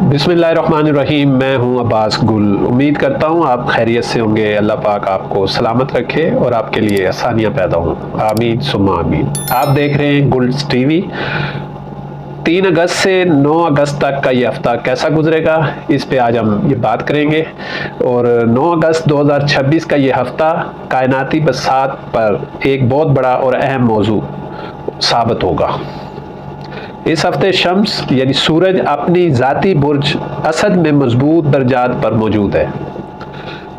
बिस्मिल्लाहिर्रहमानिर्रहीम। मैं हूं अब्बास गुल। उम्मीद करता हूं आप खैरियत से होंगे। अल्लाह पाक आपको सलामत रखे और आपके लिए आसानियां पैदा हों। आमीन सुम्मा आमीन। आप देख रहे हैं गुल्स टीवी। 3 अगस्त से 9 अगस्त तक का ये हफ्ता कैसा गुजरेगा, इस पे आज हम ये बात करेंगे। और 9 अगस्त 2026 का ये हफ्ता कायनाती बसात पर एक बहुत बड़ा और अहम मौजू साबित होगा। इस हफ्ते शम्स यानी सूरज अपनी ज़ाती बुर्ज असद में मजबूत दर्जात पर मौजूद है,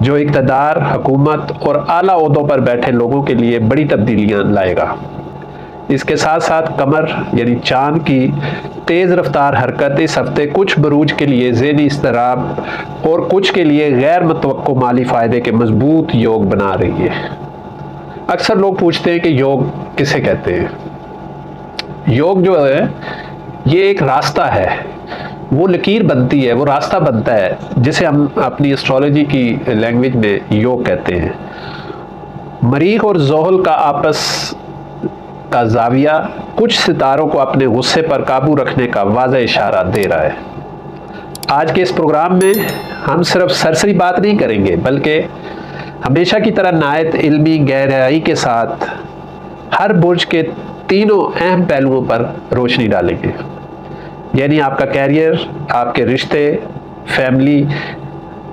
जो इक़्तिदार, हुकूमत और आला ओहदों पर बैठे लोगों के लिए बड़ी तब्दीलियां लाएगा। इसके साथ साथ कमर यानी चांद की तेज़ रफ्तार हरकत इस हफ्ते कुछ बरूज के लिए ज़हनी इज़्तिराब और कुछ के लिए गैर मुतवक्को माली फ़ायदे के मजबूत योग बना रही है। अक्सर लोग पूछते हैं कि योग किसे कहते हैं। योग जो है ये एक रास्ता है, वो लकीर बनती है, वो रास्ता बनता है, जिसे हम अपनी एस्ट्रोलॉजी की लैंग्वेज में योग कहते हैं। मरीख और ज़ोहल का आपस का जाविया कुछ सितारों को अपने गुस्से पर काबू रखने का वाज़ेह इशारा दे रहा है। आज के इस प्रोग्राम में हम सिर्फ सरसरी बात नहीं करेंगे, बल्कि हमेशा की तरह नायत इल्मी गहराई के साथ हर बुर्ज के तीनों अहम पहलुओं पर रोशनी डालेंगे। यानी आपका कैरियर, आपके रिश्ते, फैमिली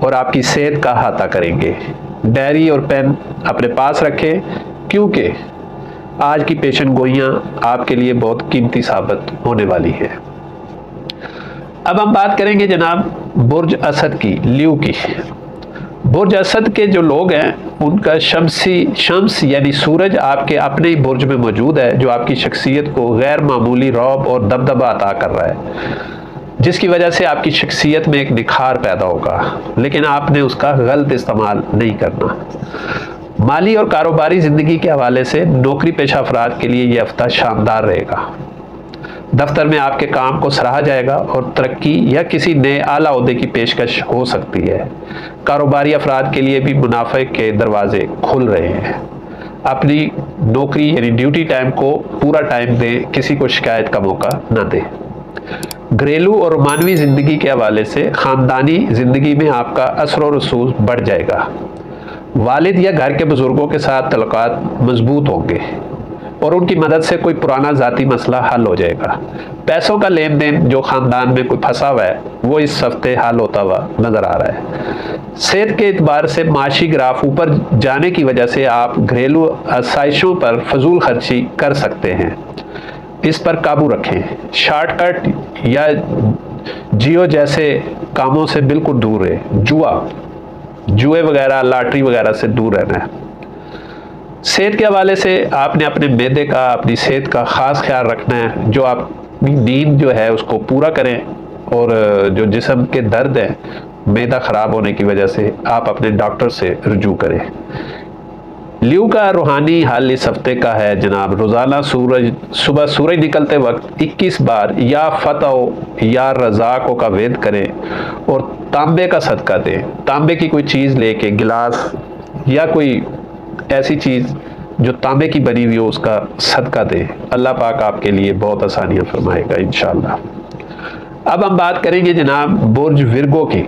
और आपकी सेहत का अहाता करेंगे। डायरी और पेन अपने पास रखें, क्योंकि आज की पेशन गोइयाँ आपके लिए बहुत कीमती साबित होने वाली है। अब हम बात करेंगे जनाब बुर्ज असद की, ल्यू की। बुर्ज असद के जो लोग हैं उनका शम्स यानी सूरज आपके अपने ही बुर्ज में मौजूद है, जो आपकी शख्सियत को गैर मामूली रौब और दबदबा अता कर रहा है, जिसकी वजह से आपकी शख्सियत में एक निखार पैदा होगा, लेकिन आपने उसका गलत इस्तेमाल नहीं करना। माली और कारोबारी ज़िंदगी के हवाले से नौकरी पेशा अफराद के लिए यह हफ्ता शानदार रहेगा। दफ्तर में आपके काम को सराहा जाएगा और तरक्की या किसी नए आला ओहदे की पेशकश हो सकती है। कारोबारी अफराद के लिए भी मुनाफे के दरवाजे खुल रहे हैं। अपनी नौकरी यानी ड्यूटी टाइम को पूरा टाइम दें, किसी को शिकायत का मौका न दें। घरेलू और रोमानवी ज़िंदगी के हवाले से ख़ानदानी ज़िंदगी में आपका असर व रसूख बढ़ जाएगा। वालिद या घर के बुज़ुर्गों के साथ तल्लुकात मजबूत होंगे और उनकी मदद से कोई पुराना ज़ाती मसला हल हो जाएगा। पैसों का लेन देन जो ख़ानदान में कोई फंसा हुआ है, वो इस हफ्ते हल होता हुआ नज़र आ रहा है। सेहत के एतबार से माशी ग्राफ ऊपर जाने की वजह से आप घरेलू आसाइशों पर फजूल खर्ची कर सकते हैं, इस पर काबू रखें। शॉर्टकट या जियो जैसे कामों से बिल्कुल दूर रहें। जुए वगैरह, लॉटरी वगैरह से दूर रहना है। सेहत के हवाले से आपने अपने मैदे का, अपनी सेहत का ख़ास ख्याल रखना है। जो आपकी नींद जो है उसको पूरा करें, और जो जिस्म के दर्द है मैदा ख़राब होने की वजह से, आप अपने डॉक्टर से रुजू करें। ल्यू का रूहानी हाल इस हफ्ते का है जनाब, रोज़ाना सुबह सूरज निकलते वक्त 21 बार या फतह या रज़ाक़ों का वेद करें और तांबे का सदका दें। तांबे की कोई चीज़ लेके, गिलास या कोई ऐसी चीज़ जो तांबे की बनी हुई हो, उसका सदका दें। अल्लाह पाक आपके लिए बहुत आसानियाँ फरमाएगा इंशाअल्लाह। अब हम बात करेंगे जनाब बुर्ज विर्गो की,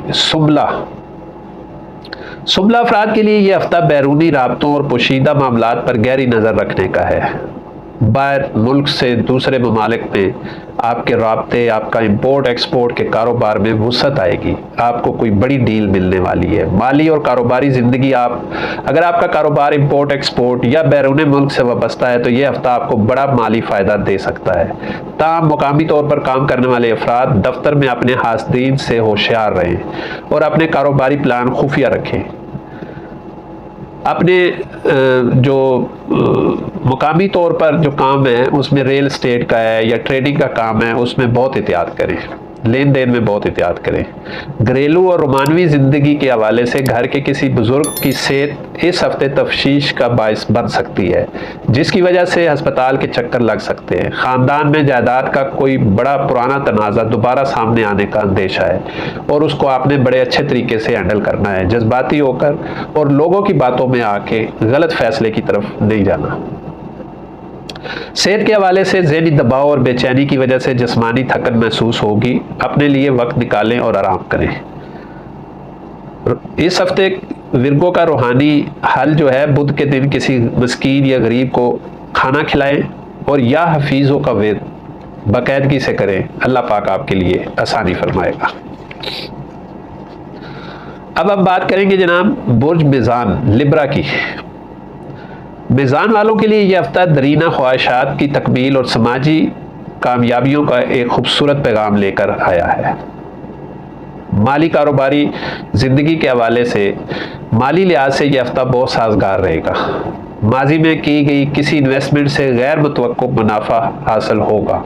सुमला अफराद के लिए यह हफ्ता बैरूनी राब्तों और पोशीदा मामलात पर गहरी नज़र रखने का है। बाहर मुल्क से दूसरे ममालिक में आपके राब्ते, आपका इंपोर्ट एक्सपोर्ट के कारोबार में वुसअत आएगी। आपको कोई बड़ी डील मिलने वाली है। माली और कारोबारी ज़िंदगी, अगर आपका कारोबार इंपोर्ट एक्सपोर्ट या बैरून मुल्क से वाबस्ता है, तो यह हफ्ता आपको बड़ा माली फ़ायदा दे सकता है। ताहम मुकामी तौर पर काम करने वाले अफराद दफ्तर में अपने हासदीन से होशियार रहें और अपने कारोबारी प्लान खुफिया रखें। अपने जो मुकामी तौर पर जो काम है उसमें रियल एस्टेट का है या ट्रेडिंग का काम है, उसमें बहुत एहतियात करें, लेन देन में बहुत एहतियात करें। घरेलू और रोमानवी ज़िंदगी के हवाले से घर के किसी बुज़ुर्ग की सेहत इस हफ्ते तफशीश का बायस बन सकती है, जिसकी वजह से अस्पताल के चक्कर लग सकते हैं। ख़ानदान में जायदाद का कोई बड़ा पुराना तनाज़ा दोबारा सामने आने का अंदेशा है और उसको आपने बड़े अच्छे तरीके से हैंडल करना है। जज्बाती होकर और लोगों की बातों में आके गलत फ़ैसले की तरफ नहीं जाना। सेहत के हवाले से ज़हनी दबाव और बेचैनी की वजह से जिस्मानी थकन महसूस होगी। अपने लिए वक्त निकालें और आराम करें। इस हफ्ते विर्गो का रूहानी हल जो है, बुध के दिन किसी मस्कीन या गरीब को खाना खिलाएं और या हफीज़ों का वेद बाकायदगी से करें। अल्लाह पाक आपके लिए आसानी फरमाएगा। अब हम बात करेंगे जनाब बुर्ज मिज़ान लिब्रा की। मिज़ान वालों के लिए यह हफ्ता दरीना ख्वाहिशात की तकमील और समाजी कामयाबियों का एक खूबसूरत पैगाम लेकर आया है। माली कारोबारी ज़िंदगी के हवाले से माली लिहाज से यह हफ्ता बहुत साजगार रहेगा। माजी में की गई किसी इन्वेस्टमेंट से गैर मुतवक्को मुनाफा हासिल होगा।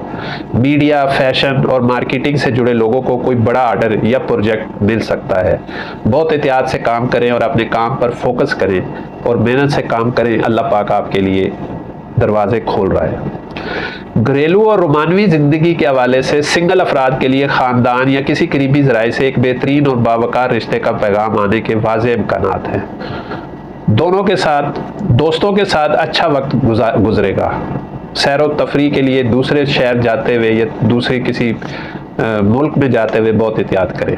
मीडिया, फैशन और मार्केटिंग से जुड़े लोगों को कोई बड़ा ऑर्डर या प्रोजेक्ट मिल सकता है। बहुत एहतियात से काम करें और अपने काम पर फोकस करें और मेहनत से काम करें। अल्लाह पाक आपके लिए दरवाजे खोल रहा है। घरेलू और रोमानवी ज़िंदगी के हवाले से सिंगल अफराद के लिए ख़ानदान या किसी करीबी ज़राए से एक बेहतरीन और बावकार रिश्ते का पैगाम आने के वाज़ेह इम्कानात हैं। दोस्तों के साथ अच्छा वक्त गुजरेगा। सैर व तफरी के लिए दूसरे शहर जाते हुए या दूसरे किसी मुल्क में जाते हुए बहुत एहतियात करें।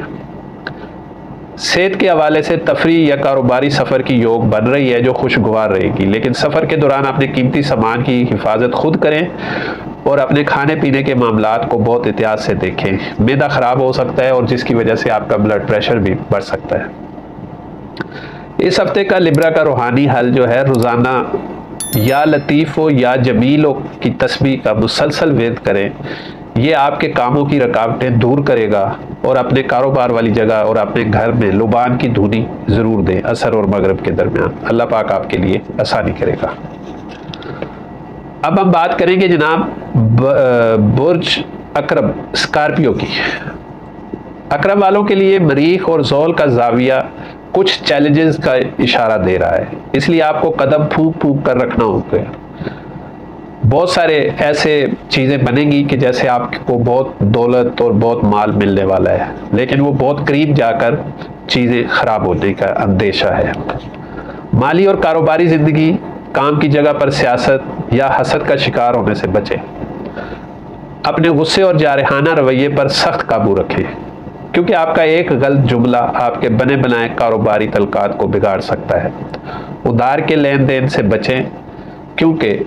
सेहत के हवाले से तफरी या कारोबारी सफ़र की योग बन रही है जो खुशगवार रहेगी, लेकिन सफ़र के दौरान अपने कीमती सामान की हिफाजत खुद करें और अपने खाने पीने के मामलात को बहुत एहतियात से देखें। मैदा ख़राब हो सकता है और जिसकी वजह से आपका ब्लड प्रेशर भी बढ़ सकता है। इस हफ्ते का लिब्रा का रूहानी हल जो है, रोज़ाना या लतीफ़ो या जमीलो की तस्बीह का मुसलसल वेद करें। ये आपके कामों की रुकावटें दूर करेगा और अपने कारोबार वाली जगह और अपने घर में लुबान की धुनी ज़रूर दें असर और मगरिब के दरमियान। अल्लाह पाक आपके लिए आसानी करेगा। अब हम बात करेंगे जनाब बुर्ज अकरब स्कॉर्पियो की। अकरब वालों के लिए मरीख और ज़ोल का जाविया कुछ चैलेंजेस का इशारा दे रहा है, इसलिए आपको कदम फूंक फूंक कर रखना होगा। बहुत सारे ऐसे चीज़ें बनेंगी कि जैसे आपको बहुत दौलत और बहुत माल मिलने वाला है, लेकिन वो बहुत करीब जाकर चीज़ें ख़राब होने का अंदेशा है। माली और कारोबारी ज़िंदगी, काम की जगह पर सियासत या हसद का शिकार होने से बचें। अपने गुस्से और जारहाना रवैये पर सख्त काबू रखें, क्योंकि आपका एक गलत जुमला आपके बने बनाए कारोबारी तलकात को बिगाड़ सकता है। उधार के लेन देन से बचें, क्योंकि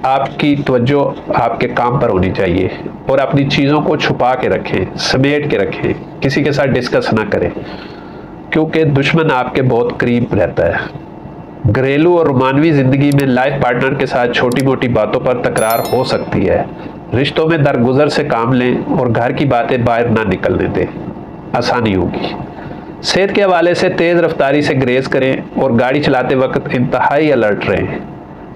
आपकी तवज्जो आपके काम पर होनी चाहिए और अपनी चीज़ों को छुपा के रखें, समेट के रखें, किसी के साथ डिस्कस ना करें, क्योंकि दुश्मन आपके बहुत करीब रहता है। घरेलू और रोमानवी ज़िंदगी में लाइफ पार्टनर के साथ छोटी मोटी बातों पर तकरार हो सकती है। रिश्तों में दरगुजर से काम लें और घर की बातें बाहर ना निकलने दें, आसानी होगी। सेहत के हवाले से तेज़ रफ्तारी से ग्रेज करें और गाड़ी चलाते वक्त इंतहाई अलर्ट रहें।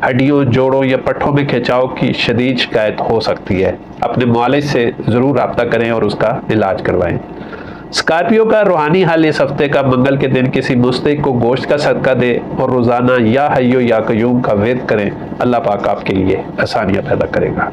हड्डियों, जोड़ों या पट्ठों में खिंचाव की शदीद शिकायत हो सकती है। अपने मुआलिज से ज़रूर रब्ता करें और उसका इलाज करवाएं। स्कॉर्पियो का रूहानी हल इस हफ्ते का मंगल के दिन किसी मुस्तहिक को गोश्त का सदका दे और रोज़ाना या हय्यो या कयूम का वेद करें। अल्लाह पाक आपके लिए आसानियाँ पैदा करेगा।